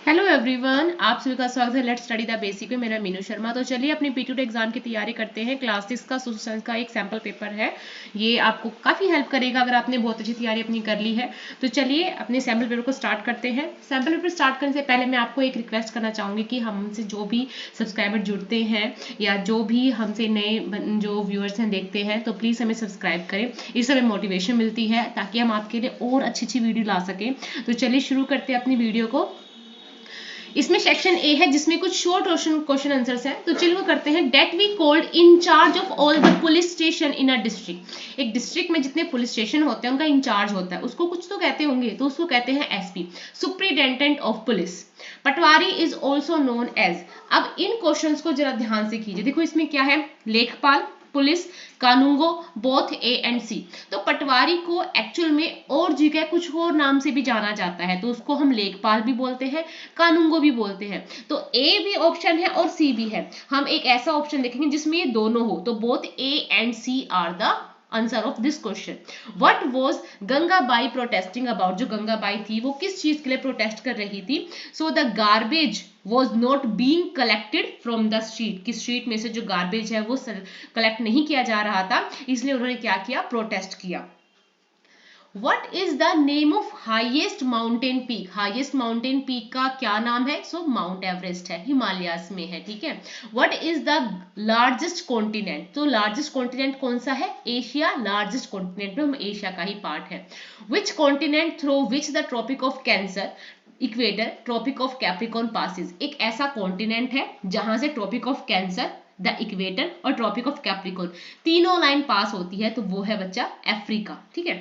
Hello everyone, आप सभी का स्वागत है लेट्स स्टडी द बेसिक में। मेरा मीनू शर्मा। तो चलिए अपनी पीटी एग्जाम की तैयारी करते हैं। क्लास 6 का सोशल साइंस का एक सैम्पल पेपर है, ये आपको काफ़ी हेल्प करेगा अगर आपने बहुत अच्छी तैयारी अपनी कर ली है। तो चलिए अपने सैम्पल पेपर को स्टार्ट करते हैं। सैम्पल पेपर स्टार्ट करने से पहले मैं आपको एक रिक्वेस्ट करना चाहूँगी कि हमसे जो भी सब्सक्राइबर जुड़ते हैं या जो भी हमसे नए जो व्यूअर्स हैं देखते हैं, तो प्लीज़ हमें सब्सक्राइब करें। इससे हमें मोटिवेशन मिलती है ताकि हम आपके लिए और अच्छी अच्छी वीडियो ला सकें। तो चलिए शुरू करते हैं अपनी वीडियो को। इसमें सेक्शन ए है जिसमें कुछ शॉर्ट क्वेश्चन आंसर्स हैं। तो चलिए वो करते हैं। That we called in charge of all the police station in a district. एक डिस्ट्रिक्ट में जितने पुलिस स्टेशन होते हैं उनका इंचार्ज होता है, उसको कुछ तो कहते होंगे, तो उसको कहते हैं SP, superintendent of police. Patwari is also known as. अब इन क्वेश्चंस को जरा ध्यान से कीजिए। देखो इसमें क्या है, लेखपाल, पुलिस, कानूंगो, बोथ ए एंड सी। तो पटवारी को एक्चुअल में और जगह कुछ और नाम से भी जाना जाता है, तो उसको हम लेखपाल भी बोलते हैं, कानूंगो भी बोलते हैं। तो ए भी ऑप्शन है और सी भी है। हम एक ऐसा ऑप्शन देखेंगे जिसमें ये दोनों हो, तो both A and C are the answer of this question. What was Gangabai protesting about. जो गंगाबाई थी वो किस चीज के लिए प्रोटेस्ट कर रही थी। So the garbage was not being collected from the street। कि स्ट्रीट में से जो गार्बेज है वो कलेक्ट नहीं किया जा रहा था, इसलिए उन्होंने क्या किया, प्रोटेस्ट किया। What is the name of highest mountain peak। Highest mountain peak का क्या नाम है। सो माउंट एवरेस्ट है, हिमालयास में है, ठीक है। What is the largest continent। तो लार्जेस्ट कॉन्टिनेंट कौन सा है, एशिया। लार्जेस्ट कॉन्टिनेंट में हम एशिया का ही पार्ट है। Which continent through which the tropic of Cancer equator, tropic of Capricorn passes. एक ऐसा कॉन्टिनेंट है जहां से tropic of Cancer, the equator और ट्रॉपिक ऑफ कैप्रिकॉर्न तीनों लाइन पास होती है, तो वो है बच्चा अफ्रीका, ठीक है।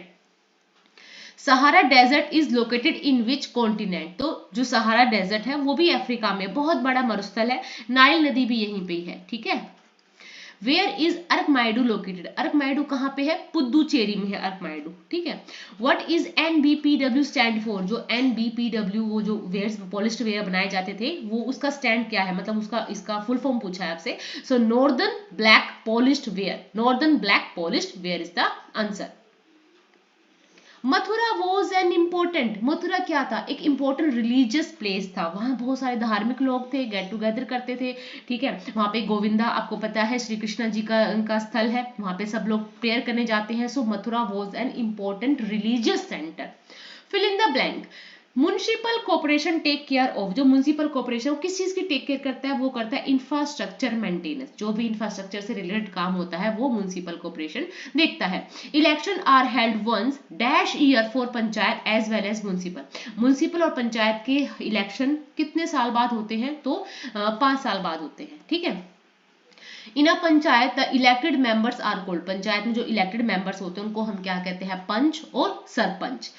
Sahara desert is located in which continent. तो जो सहारा डेजर्ट है वो भी अफ्रीका में, बहुत बड़ा मरुस्थल है। नाइल नदी भी यहीं पे है, ठीक है। Where is Arikamedu located. Arikamedu कहाँ पे है, पुदुचेरी में है अरकमाइडू, ठीक है। What is NBPW stand for. जो NBPW वो जो वेयर्स पॉलिस्टर वेयर बनाए जाते थे वो उसका स्टैंड क्या है, मतलब उसका इसका फुल फॉर्म पूछा है आपसे। So northern black polished ware, northern black polished ware is the answer. Mathura was an important. Mathura क्या था, एक इम्पोर्टेंट रिलीजियस प्लेस था। वहां बहुत सारे धार्मिक लोग थे, गेट टुगेदर करते थे, ठीक है। वहां पे गोविंदा, आपको पता है श्री कृष्ण जी का उनका स्थल है, वहां पे सब लोग प्रेयर करने जाते हैं। So Mathura was an important religious centre. Fill in the blank. Municipal corporation take care of. जो म्युनिसिपल कॉर्पोरेशन किस चीज की टेक केयर करता है, वो करता है इंफ्रास्ट्रक्चर मेंटेनेंस। जो भी इंफ्रास्ट्रक्चर से रिलेटेड काम होता है वो म्युनिसिपल कॉर्पोरेशन देखता है। Election are held once dash year for panchayat as well as municipal. Municipal और पंचायत के इलेक्शन कितने साल बाद होते हैं, तो 5 साल बाद होते हैं, ठीक है। In a panchayat the elected members are called. Panchayat में जो इलेक्टेड मेंबर्स होते हैं उनको हम क्या कहते हैं, पंच और sarpanch.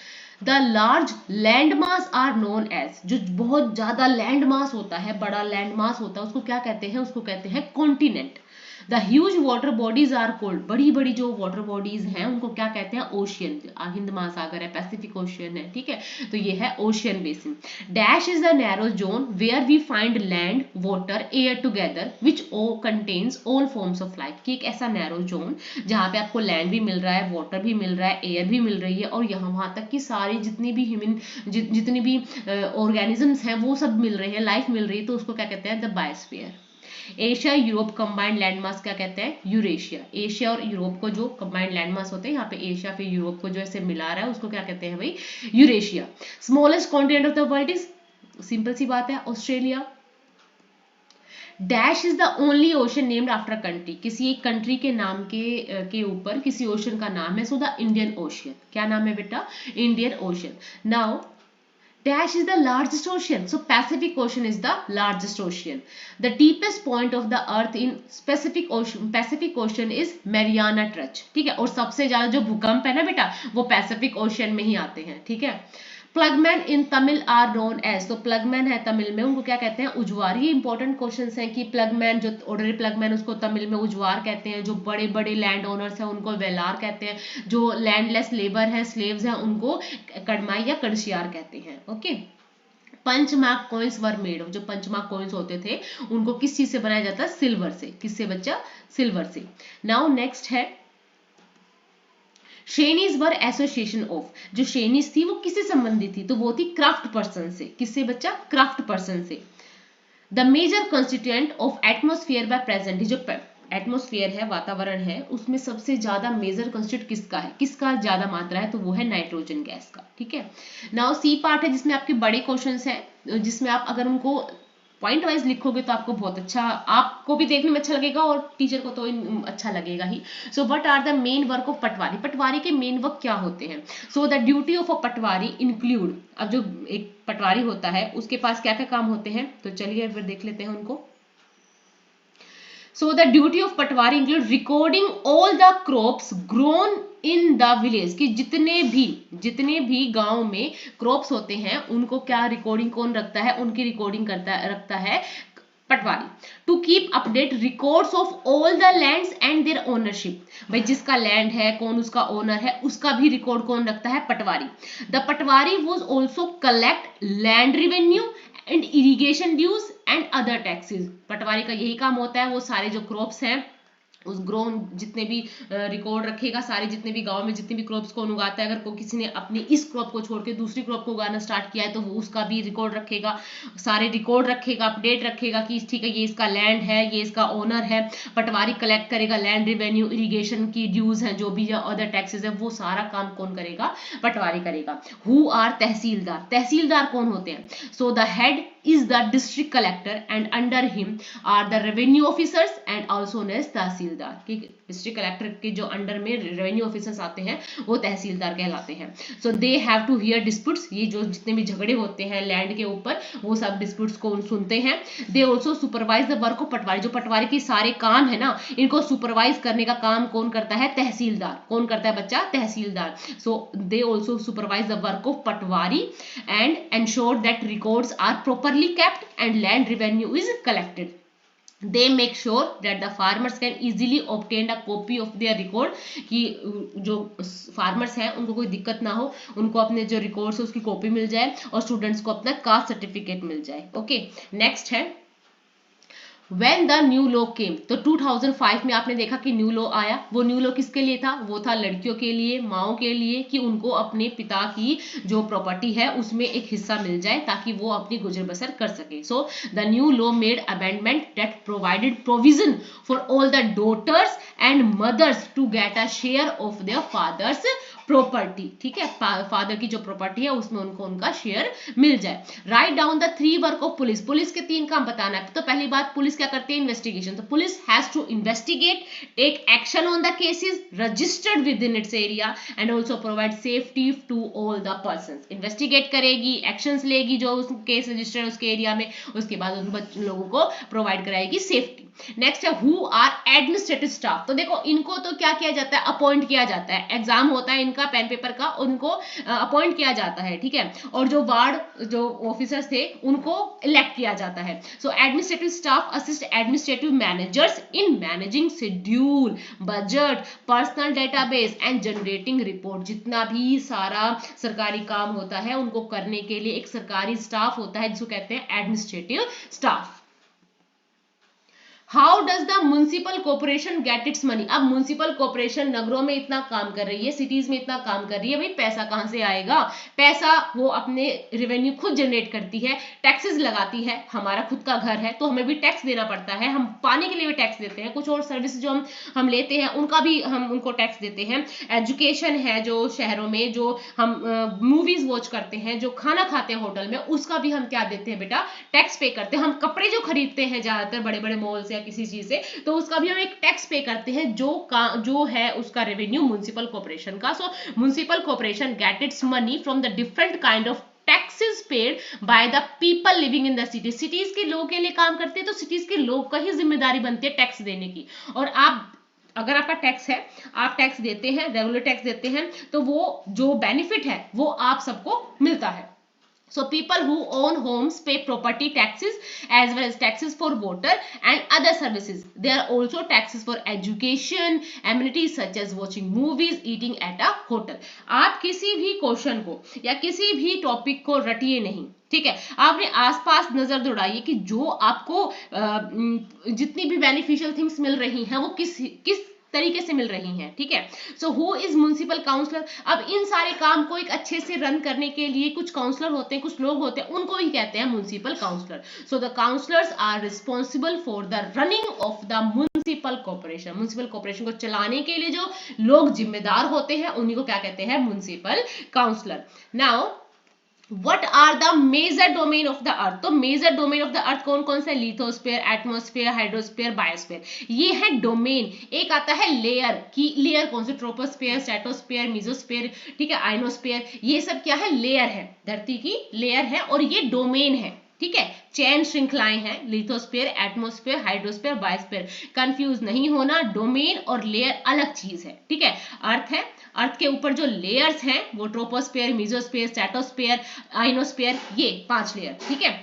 The large land mass are known as. जो बहुत ज्यादा लैंड मास होता है, बड़ा लैंड मास होता है, उसको क्या कहते हैं, उसको कहते हैं continent. The huge water bodies are called. बड़ी बड़ी जो वाटर बॉडीज हैं उनको क्या कहते हैं, ओशियन। हिंद महासागर है, पैसिफिक ओशियन है, ठीक है। तो ये है ocean basin. Dash is the narrow zone where we find land, water, air together which contains all forms of life. कि एक ऐसा नैरो जोन जहाँ पे आपको लैंड भी मिल रहा है, वाटर भी मिल रहा है, एयर भी मिल रही है, और यहाँ वहां तक की सारी जितनी भी जितनी भी ऑर्गेनिजम्स हैं वो सब मिल रहे हैं, लाइफ मिल रही है, तो उसको क्या कहते हैं, the biosphere. Asia Europe combined landmass क्या कहते हैं, यूरेशिया। एशिया और यूरोप को जो कंबाइंड लैंडमास होते हैं, यहाँ पे एशिया फिर यूरोप को जो ऐसे मिला रहा है उसको क्या कहते हैं भाई, Eurasia. Smallest continent of the world is, simple सी बात है, Australia. Dash is the only ocean named after country. किसी एक कंट्री के नाम के ऊपर किसी ओशन का नाम है। So the Indian ocean. क्या नाम है बेटा, Indian ocean. Now dash is the largest ocean, so Pacific Ocean is the largest ocean. The deepest point of the earth in Pacific Ocean is Mariana Trench, ठीक है। और सबसे ज्यादा जो भूकंप है ना बेटा वो पैसिफिक ओशियन में ही आते हैं, ठीक है। प्लगमैन इन तमिल आर नोन एज। तो प्लगमैन है तमिल में, उनको क्या कहते हैं, उजवार। ये इंपॉर्टेंट क्वेश्चंस हैं कि प्लगमैन, जो ऑर्डिनरी प्लगमैन उसको तमिल में उजवार कहते हैं, जो बड़े बड़े लैंड ओनर्स हैं उनको वेलार कहते हैं, जो लैंडलेस लेबर है, स्लेव्स हैं, उनको कड़माई या कड़शियार कहते हैं, okay. Punch mark coins were made. जो पंचमार्क कॉइन्स होते थे उनको किस चीज से बनाया जाता है, सिल्वर से। किससे बच्चा, सिल्वर से। नाउ नेक्स्ट है शेनीज वर एसोसिएशन ऑफ, जो शेनीज थी वो किससे संबंधित थी, तो वो थी क्राफ्ट पर्सन से। किससे बच्चा, क्राफ्ट पर्सन से। The major constituent of atmosphere by present, जो एटमोस्फियर है, वातावरण है, उसमें सबसे ज्यादा मेजर कॉन्स्टिट्यूट किसका है, किसका ज्यादा मात्रा है, तो वो है नाइट्रोजन गैस का। ठीक है, नाउ सी पार्ट है जिसमें आपके बड़े क्वेश्चंस हैं, जिसमें आप अगर उनको पॉइंट वाइज लिखोगे तो आपको बहुत अच्छा, आपको भी देखने में अच्छा लगेगा और टीचर को तो अच्छा लगेगा ही। So what are the main work of patwari, पटवारी के मेन वर्क क्या होते हैं। So the duty of a patwari include, अब जो एक पटवारी होता है उसके पास क्या क्या काम होते हैं, तो चलिए फिर देख लेते हैं उनको। So the duty of Patwari include recording all the crops grown in the village, कि जितने भी गांव में क्रॉप्स होते हैं उनको क्या रिकॉर्डिंग कौन रखता है, उनकी रिकॉर्डिंग रखता है पटवारी। To keep update records of all the lands and their ownership, भाई जिसका लैंड है कौन उसका ओनर है उसका भी रिकॉर्ड कौन रखता है, पटवारी। The patwari was also collect land revenue and irrigation dues and other taxes, पटवारी का यही काम होता है, वो सारे जो क्रॉप्स हैं उस ग्रोन जितने भी रिकॉर्ड रखेगा, सारे जितने भी गांव में जितने भी क्रॉप्स कौन उगाता है, अगर कोई किसी ने अपनी इस क्रॉप को छोड़ के दूसरी क्रॉप को उगाना स्टार्ट किया है तो वो उसका भी रिकॉर्ड रखेगा, सारे रिकॉर्ड रखेगा, अपडेट रखेगा कि ठीक है ये इसका लैंड है, ये इसका ओनर है। पटवारी कलेक्ट करेगा लैंड रिवेन्यू, इरिगेशन की ड्यूज हैं, जो भी अदर टैक्सेस है, वो सारा काम कौन करेगा, पटवारी करेगा। हु आर तहसीलदार, तहसीलदार कौन होते हैं, so the head is the district collector and under him are the revenue officers and also known as तहसीलदार, कि डिस्ट्रिक्ट कलेक्टर के जो अंडर में रेवेन्यू ऑफिसर्स आते हैं वो तहसीलदार कहलाते हैं। So they have to hear disputes, ये जो जितने भी झगड़े होते हैं लैंड के ऊपर वो सब डिस्प्यूट्स को सुनते हैं। They also supervise the work of patwari, जो पटवारी के सारे काम है ना इनको सुपरवाइज करने का काम कौन करता है, तहसीलदार। कौन करता है बच्चा, तहसीलदार। So they also supervise the work of patwari and ensure that records are properly kept and land revenue is collected. They make sure that the farmers can easily obtain a copy of their record, कि जो farmers हैं उनको कोई दिक्कत ना हो, उनको अपने जो रिकॉर्ड्स है उसकी कॉपी मिल जाए और स्टूडेंट्स को अपना कास्ट सर्टिफिकेट मिल जाए। ओके, नेक्स्ट है When the new law came, तो 2005 में आपने देखा कि न्यू लॉ आया। वो न्यू लॉ किसके लिए था, वो था लड़कियों के लिए, माओ के लिए, कि उनको अपने पिता की जो प्रॉपर्टी है उसमें एक हिस्सा मिल जाए ताकि वो अपनी गुजर बसर कर सके। So the new law made amendment that provided provision for all the daughters and mothers to get a share of their fathers property. ठीक है, फादर की जो प्रॉपर्टी है उसमें उनको उनका शेयर मिल जाए। Write down the 3 work of police, police के 3 काम बताना है। तो पहली बात, पुलिस क्या करती है, इन्वेस्टिगेशन। तो police has to investigate, take action on the cases registered with in its area and also provide safety to all the persons. Investigate करेगी, एक्शंस लेगी जो उस केस रजिस्टर्ड उसके एरिया में, उसके बाद उन लोगों को प्रोवाइड कराएगी सेफ्टी। नेक्स्ट है हु आर एडमिनिस्ट्रेटिव स्टाफ। तो देखो इनको तो क्या किया जाता है, अपॉइंट किया जाता है, एग्जाम होता है इनका पेन पेपर का, उनको अपॉइंट किया जाता है। ठीक है, और जो वार्ड जो ऑफिसर्स थे उनको इलेक्ट किया जाता है। So administrative staff assist administrative managers in managing schedule, budget, personal database and generating report. जितना भी सारा सरकारी काम होता है उनको करने के लिए एक सरकारी स्टाफ होता है जिसको कहते हैं administrative staff. How does the municipal corporation get its money. अब म्युनिसिपल कॉर्पोरेशन नगरों में इतना काम कर रही है, सिटीज में इतना काम कर रही है, भाई पैसा कहां से आएगा, पैसा वो अपने रेवेन्यू खुद जनरेट करती है, टैक्सेस लगाती है। हमारा खुद का घर है तो हमें भी टैक्स देना पड़ता है, हम पानी के लिए भी टैक्स देते हैं, कुछ और सर्विस जो हम लेते हैं उनका भी हम उनको टैक्स देते हैं। एजुकेशन है जो शहरों में, जो हम मूवीज वॉच करते हैं, जो खाना खाते हैं होटल में, उसका भी हम क्या देते हैं बेटा, टैक्स पे करते हैं। हम कपड़े जो खरीदते हैं ज्यादातर बड़े बड़े मॉल से किसी चीज से, तो उसका भी हम एक टैक्स पे करते हैं जो है उसका रेवेन्यू म्युनिसिपल कॉर्पोरेशन का। So municipal corporation get its money from the different kind of taxes paid by the people living in the city. Cities के लोगों के लिए काम करते हैं तो सिटीज के लोग का ही जिम्मेदारी बनती है टैक्स देने की। और आप अगर आपका टैक्स है, आप टैक्स देते हैं, रेगुलर टैक्स देते हैं, तो वो जो बेनिफिट है वो आप सबको मिलता है। So people who own homes pay property taxes as well as taxes for water and other services. There are also taxes for education, amenities such as watching movies, eating at a hotel. आप किसी भी question को या किसी भी topic को रटिए नहीं, ठीक है, आपने आसपास नजर दौड़ाइए कि जो आपको जितनी भी बेनिफिशियल थिंग्स मिल रही हैं वो किस तरीके से मिल रही हैं, ठीक है। So who is municipal councillor, अब इन सारे काम को एक अच्छे से रन करने के लिए कुछ काउंसलर होते हैं, कुछ लोग होते हैं, उनको ही कहते हैं municipal councillor. So the councillors are responsible for the running of the municipal corporation, municipal corporation को चलाने के लिए जो लोग जिम्मेदार होते हैं उन्हीं को क्या कहते हैं, municipal councillor. Now What are the major domain of the earth? तो major domain of the earth कौन कौन से, लिथोस्फीयर, एटमॉस्फेयर, हाइड्रोस्फीयर, बायोस्फीयर, ये है डोमेन। एक आता है लेयर की, लेयर कौन से, ट्रोपोस्फीयर, स्ट्रेटोस्फीयर, मीजोस्फीयर, ठीक है, आइनोस्फीयर, ये सब क्या है, लेयर है, धरती की लेयर है, और ये डोमेन है, ठीक है, चैन श्रृंखलाएं हैं, lithosphere, atmosphere, hydrosphere, biosphere, confuse नहीं होना, डोमेन और लेयर अलग चीज है, ठीक है। अर्थ है, अर्थ के ऊपर जो लेयर्स हैं वो ट्रोपोस्फीयर, मीजोस्फीयर, स्ट्रेटोस्फीयर, आइनोस्फीयर, ये 5 लेयर, ठीक है।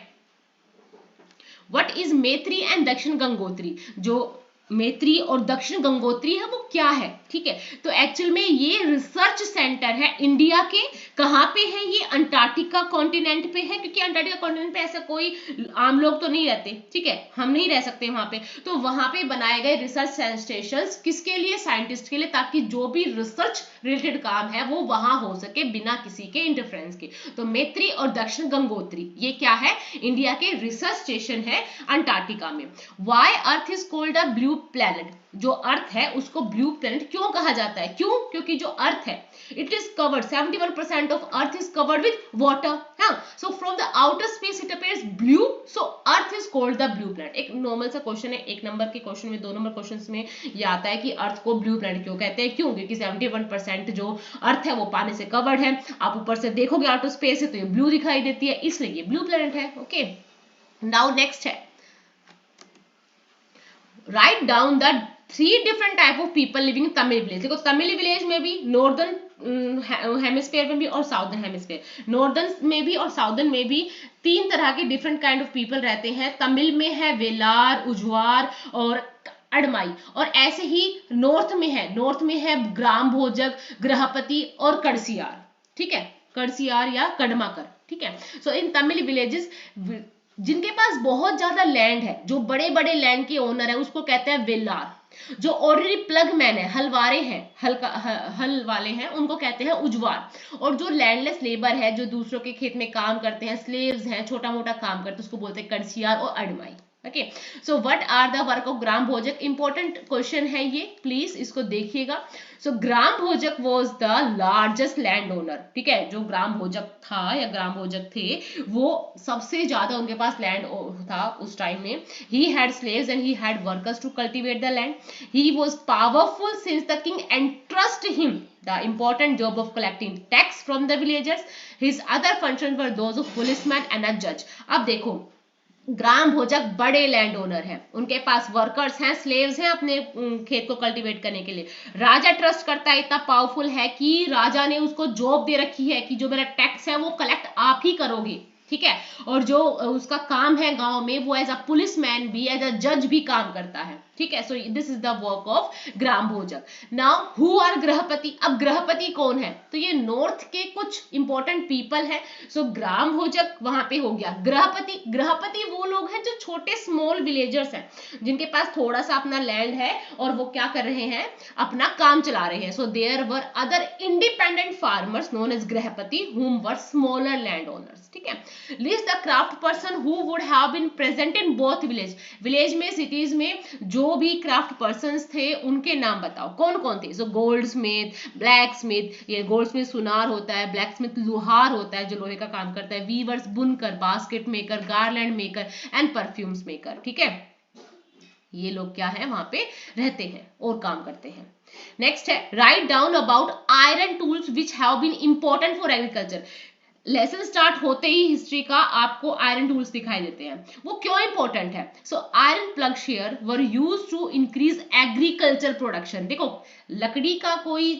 व्हाट इज मैत्री एंड दक्षिण गंगोत्री, जो मैत्री और दक्षिण गंगोत्री है वो क्या है, ठीक है। तो एक्चुअल में ये रिसर्च सेंटर है इंडिया के, कहाँ पे है ये, अंटार्कटिका कॉन्टिनेंट पे है, क्योंकि अंटार्कटिका कॉन्टिनेंट पे ऐसा कोई आम लोग तो नहीं रहते, ठीक है, हम नहीं रह सकते वहां पे, तो वहां पे बनाए गए रिसर्च स्टेशन किसके लिए, साइंटिस्ट के लिए, ताकि जो भी रिसर्च रिलेटेड काम है वो वहां हो सके बिना किसी के इंटरफेरेंस के। तो मैत्री और दक्षिण गंगोत्री ये क्या है, इंडिया के रिसर्च स्टेशन है अंटार्कटिका में। Why earth is called a blue planet, जो अर्थ है उसको ब्लू प्लैनेट क्यों कहा जाता है, क्यों, क्योंकि जो अर्थ है it is covered 71% of earth is covered with water, हाँ, so from the outer space it appears blue, so earth is called the blue planet. एक नॉर्मल सा क्वेश्चन है, 1 नंबर के क्वेश्चन में, 2 नंबर क्वेश्चन में ये आता है कि अर्थ को ब्लू प्लैनेट क्यों कहते हैं, क्यों, क्योंकि 71% जो अर्थ है वो पानी से कवर्ड है, आप ऊपर से देखोगे आउटर स्पेस है तो ये ब्लू दिखाई देती है, इसलिए ये ब्लू प्लैनेट है, ओके। नाउ नेक्स्ट है, write down the 3 different type of people living in Tamil village. देखो तमिल विलेज में भी नॉर्दर्न हेमिस्फीयर में भी और साउदर्न हेमिस्फीयर, नॉर्दर्न में भी और साउदर्न में भी 3 तरह के डिफरेंट काइंड ऑफ पीपल रहते हैं। तमिल में है वेलार, उजवार और अडमाई, और ऐसे ही नॉर्थ में है ग्राम भोजक, गृहपति और कड़सियार, ठीक है, कड़सियार या कड़माकर, ठीक है। सो इन तमिल विलेजेस जिनके पास बहुत ज्यादा लैंड है, जो बड़े बड़े लैंड के ओनर है, उसको कहते हैं वेलार। जो ऑर्डिनरी प्लग मैन है, हलवारे हैं, हल वाले हैं, उनको कहते हैं उजवार। और जो लैंडलेस लेबर है, जो दूसरों के खेत में काम करते हैं, स्लेव्स हैं, छोटा मोटा काम करते हैं, उसको बोलते हैं कड़सियार और अडमाई। Okay, so what are the work of gram bhojak, important question है ये, प्लीज इसको देखिएगा। सो ग्राम भोजक was the largest land owner, ठीक है, जो ग्राम भोजक था या ग्राम भोजक थे वो सबसे ज्यादा उनके पास लैंड था उस टाइम में। He had slaves and he had workers to cultivate the land. He was powerful since the king entrust him the important job of collecting tax from the villagers. His other functions were those of policeman and a judge. अब देखो ग्राम भोजक बड़े land owner हैं, उनके पास workers हैं, slaves हैं अपने खेत को कल्टीवेट करने के लिए। राजा ट्रस्ट करता है, इतना पावरफुल है कि राजा ने उसको जॉब दे रखी है कि जो मेरा टैक्स है वो कलेक्ट आप ही करोगे, ठीक है। और जो उसका काम है गांव में, वो एज अ पुलिसमैन भी, एज अ जज भी काम करता है, ठीक है। So this is the work of gram bhojak. Now who are गृहपति, अब गृहपति कौन है, तो ये नॉर्थ के कुछ इंपॉर्टेंट पीपल है। सो ग्राम भोजक वहां पे हो गया। गृहपति, गृहपति वो लोग हैं जो छोटे स्मॉल विलेजर्स हैं, जिनके पास थोड़ा सा अपना लैंड है और वो क्या कर रहे हैं, अपना काम चला रहे हैं। So there were other independent farmers known as grihapati whom were smaller land owners, ठीक है। List the craft person who would have been present in both village, village में, सिटीज में जो भी क्राफ्ट पर्सन्स थे उनके नाम बताओ, कौन कौन थे। So gold Smith, black Smith, ये गोल्ड स्मिथ सुनार होता है, ब्लैक स्मिथ लोहार होता है जो लोहे का काम करता है, वीवर्स बुनकर, basket maker, garland maker and perfumes maker, ठीक है। ये लोग क्या है वहां पे रहते हैं और काम करते हैं। नेक्स्ट है, write down about iron tools which have been important for agriculture. Lesson start होते ही हिस्ट्री का आपको आयरन टूल्स दिखाई देते हैं, वो क्यों इंपॉर्टेंट है। So iron ploughshare were used to increase agriculture production. देखो लकड़ी का कोई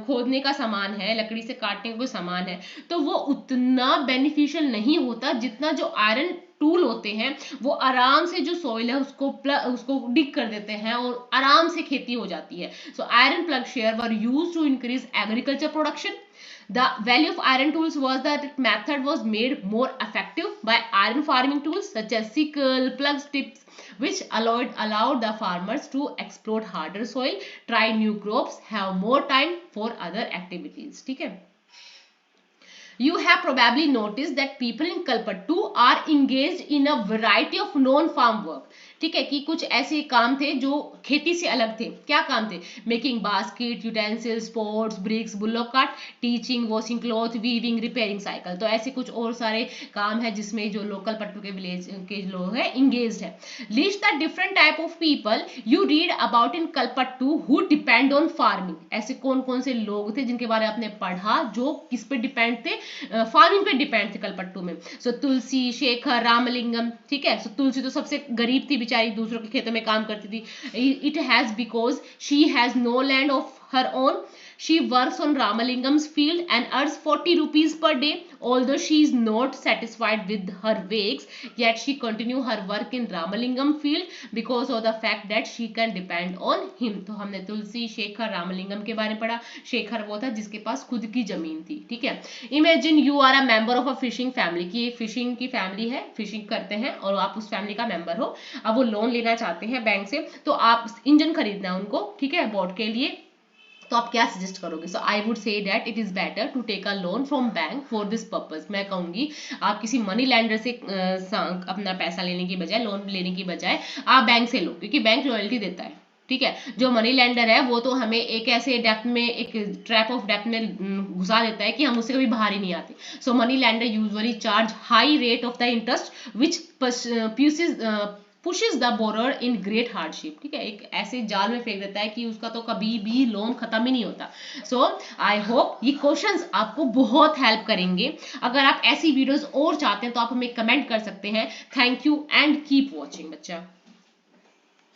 खोदने का सामान है, लकड़ी से काटने का कोई सामान है, तो वो उतना बेनिफिशियल नहीं होता जितना जो आयरन टूल होते हैं वो आराम से जो सॉइल है उसको डिग कर देते हैं और आराम से खेती हो जाती है। So iron ploughshare were used to increase agriculture production. The value of iron tools was that its method was made more effective by iron farming tools such as sickle, plug tips, which allowed the farmers to explore harder soil, try new crops, have more time for other activities. ठीक है. You have probably noticed that people in Kalpattu are engaged in a variety of non-farm work. ठीक है, कि कुछ ऐसे काम थे जो खेती से अलग थे. क्या काम थे? Making basket, utensils, pots, bricks, bullock cart, teaching, washing cloth, weaving, repairing cycle. तो ऐसे कुछ और सारे काम है जिसमें जो लोकल पट्टू के विलेज के लोग हैं इंगेज है. List the different type of people you read about in Kalpattu who depend on farming. ऐसे कौन कौन से लोग थे जिनके बारे में आपने पढ़ा जो किस पे डिपेंड थे? फार्मिंग पे डिपेंड थे कलपट्टू में. सो तुलसी, शेखर, रामलिंगम. ठीक है. सो तुलसी तो सबसे गरीब थी बेचारी, दूसरों के खेतों में काम करती थी. It has because she has no land of her own. She works on Ramalingam's field and earns 40 rupees per day. Although she is not satisfied with her wakes, yet she continue her work in Ramalingam field because of the fact that she can depend on him. तो हमने तुलसी, शेखर, रामलिंगम के बारे में पढ़ा. शेखर वो था जिसके पास खुद की जमीन थी. ठीक है. Imagine you are a member of a fishing family. की फिशिंग की फैमिली है, फिशिंग करते हैं और आप उस फैमिली का मेंबर हो. अब वो लोन लेना चाहते हैं बैंक से, तो आप इंजन खरीदना है उनको. ठीक है, बोट के लिए. तो आप क्या सजेस्ट करोगे? So I would say that it is better to take a loan from bank for this purpose. मैं कहूंगी आप किसी मनी लैंडर से अपना पैसा लेने की बजाय, लोन लेने की बजाय आप बैंक से लो, क्योंकि बैंक लॉयल्टी देता है. ठीक है. जो मनी लैंडर है वो तो हमें एक ऐसे डेप्थ में, एक ट्रैप ऑफ डेप्थ में घुसा देता है कि हम उससे कभी बाहर ही नहीं आते. So money lender usually charge high rate of the interest which pushes the borrower in great hardship. ठीक है. एक ऐसे जाल में फेंक देता है कि उसका तो कभी भी लोन खत्म ही नहीं होता. सो आई होप ये क्वेश्चंस आपको बहुत हेल्प करेंगे. अगर आप ऐसी वीडियोस और चाहते हैं तो आप हमें कमेंट कर सकते हैं. Thank you and keep watching बच्चा.